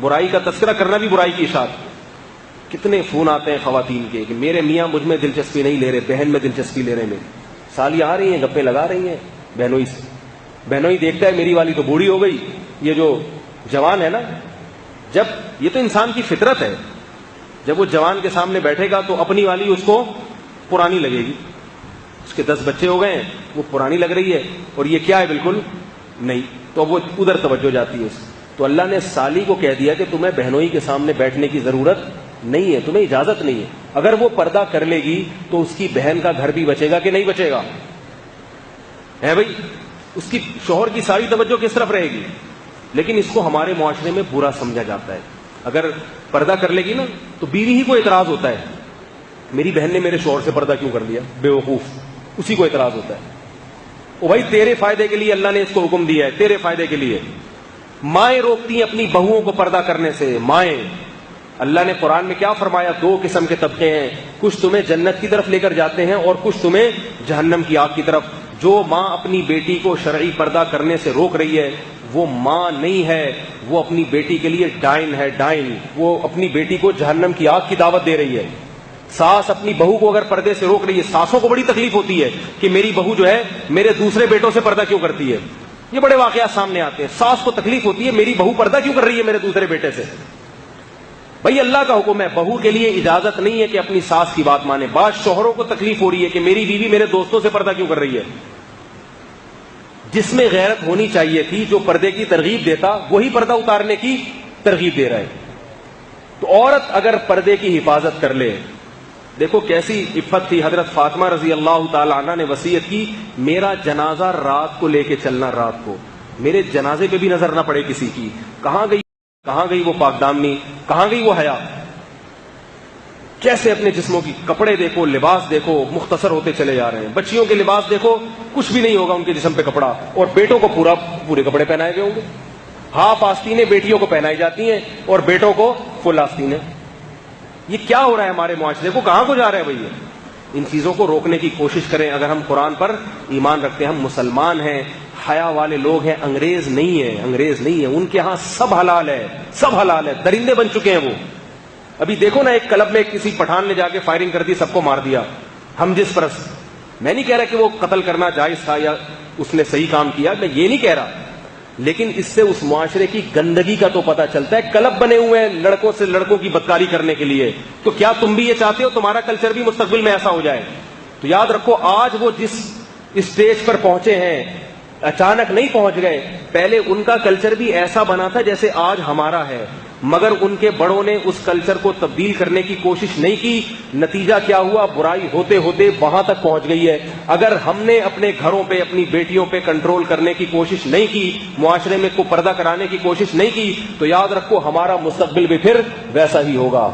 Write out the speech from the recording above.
برائی کا تذکرہ کرنا بھی برائی کی اشاعت. کتنے فون آتے ہیں خواتین کے کہ میرے میاں مجھ میں دلچسپی نہیں لے رہے, بہن میں دلچسپی لے رہے ہیں. میری سالیاں آ رہی ہیں, گپے لگا رہی ہیں بہنوئی سے. بہنوئی دیکھتا ہے میری والی تو بوڑھی ہو گئی, یہ جو جوان ہے نا, جب یہ تو انسان کی فطرت ہے, جب وہ جوان کے سامنے بیٹھے گا تو اپنی والی اس کو پرانی لگے گی. اس کے 10 بچے ہو گئے ہیں, وہ پرانی لگ رہی ہے, اور یہ کیا ہے بالکل نہیں, تو وہ ادھر توجہ جاتی ہے. تو اللہ نے سالی کو کہہ دیا کہ تمہیں بہنوئی کے سامنے بیٹھنے کی ضرورت نہیں ہے, تمہیں اجازت نہیں ہے. اگر وہ پردہ کر لے گی تو اس کی بہن کا گھر بھی بچے گا کہ نہیں بچے گا؟ ہے بھائی, اس کی شوہر کی ساری توجہ کس طرف رہے گی؟ لیکن اس کو ہمارے معاشرے میں برا سمجھا جاتا ہے. اگر پردہ کر لے گی نا تو بیوی ہی کو اعتراض ہوتا ہے, میری بہن نے میرے شوہر سے پردہ کیوں کر لیا, بے وقوف, اسی کو اعتراض ہوتا ہے. او بھائی تیرے فائدے کے لیے اللہ نے اس کو حکم دیا ہے, تیرے فائدے کے لیے. مائیں روکتی ہیں اپنی بہوؤں کو پردہ کرنے سے, مائیں. اللہ نے قرآن میں کیا فرمایا؟ 2 قسم کے طبقے ہیں, کچھ تمہیں جنت کی طرف لے کر جاتے ہیں اور کچھ تمہیں جہنم کی آگ کی طرف. جو ماں اپنی بیٹی کو شرعی پردہ کرنے سے روک رہی ہے وہ ماں نہیں ہے, وہ اپنی بیٹی کے لیے ڈائن ہے, ڈائن. وہ اپنی بیٹی کو جہنم کی آگ کی دعوت دے رہی ہے. ساس اپنی بہو کو اگر پردے سے روک رہی ہے, ساسوں کو بڑی تکلیف ہوتی ہے کہ میری بہو جو ہے میرے دوسرے بیٹوں سے پردہ کیوں کرتی ہے. یہ بڑے واقعات سامنے آتے ہیں. ساس کو تکلیف ہوتی ہے میری بہو پردہ کیوں کر رہی ہے میرے دوسرے بیٹے سے. بھائی اللہ کا حکم ہے, بہو کے لیے اجازت نہیں ہے کہ اپنی ساس کی بات مانے. بعض شوہروں کو تکلیف ہو رہی ہے کہ میری بیوی میرے دوستوں سے پردہ کیوں کر رہی ہے. جس میں غیرت ہونی چاہیے تھی, جو پردے کی ترغیب دیتا, وہی پردہ اتارنے کی ترغیب دے رہا ہے. تو عورت اگر پردے کی حفاظت کر لے, دیکھو کیسی عفت تھی. حضرت فاطمہ رضی اللہ تعالی عنہ نے وصیت کی, میرا جنازہ رات کو لے کے چلنا, رات کو میرے جنازے پہ بھی نظر نہ پڑے کسی کی. کہاں گئی وہ پاک دامنی, کہاں گئی وہ حیا. کیسے اپنے جسموں کی کپڑے دیکھو, لباس دیکھو, مختصر ہوتے چلے جا رہے ہیں. بچیوں کے لباس دیکھو, کچھ بھی نہیں ہوگا ان کے جسم پہ کپڑا, اور بیٹوں کو پورے کپڑے پہنائے ہوئے ہوں گے. ہاف آستینیں بیٹیوں کو پہنائی جاتی ہیں اور بیٹوں کو فل آستینیں. یہ کیا ہو رہا ہے ہمارے معاشرے کو, کہاں کو جا رہا ہے بھائی؟ ان چیزوں کو روکنے کی کوشش کریں. اگر ہم قرآن پر ایمان رکھتے ہیں, ہم مسلمان ہیں, حیا والے لوگ ہیں, انگریز نہیں ہے. ان کے ہاں سب حلال ہے, سب حلال ہے. درندے بن چکے ہیں وہ. ابھی دیکھو نا, ایک کلب میں کسی پٹھان نے جا کے فائرنگ کر دی, سب کو مار دیا. ہم جس پرست, میں نہیں کہہ رہا کہ وہ قتل کرنا جائز تھا یا اس نے صحیح کام کیا, میں یہ نہیں کہہ رہا, لیکن اس سے اس معاشرے کی گندگی کا تو پتہ چلتا ہے. کلب بنے ہوئے ہیں لڑکوں سے لڑکوں کی بدکاری کرنے کے لیے. تو کیا تم بھی یہ چاہتے ہو تمہارا کلچر بھی مستقبل میں ایسا ہو جائے؟ تو یاد رکھو, آج وہ جس اسٹیج پر پہنچے ہیں اچانک نہیں پہنچ گئے. پہلے ان کا کلچر بھی ایسا بنا تھا جیسے آج ہمارا ہے, مگر ان کے بڑوں نے اس کلچر کو تبدیل کرنے کی کوشش نہیں کی. نتیجہ کیا ہوا؟ برائی ہوتے ہوتے وہاں تک پہنچ گئی ہے. اگر ہم نے اپنے گھروں پہ, اپنی بیٹیوں پہ کنٹرول کرنے کی کوشش نہیں کی, معاشرے میں کو پردہ کرانے کی کوشش نہیں کی, تو یاد رکھو ہمارا مستقبل بھی پھر ویسا ہی ہوگا.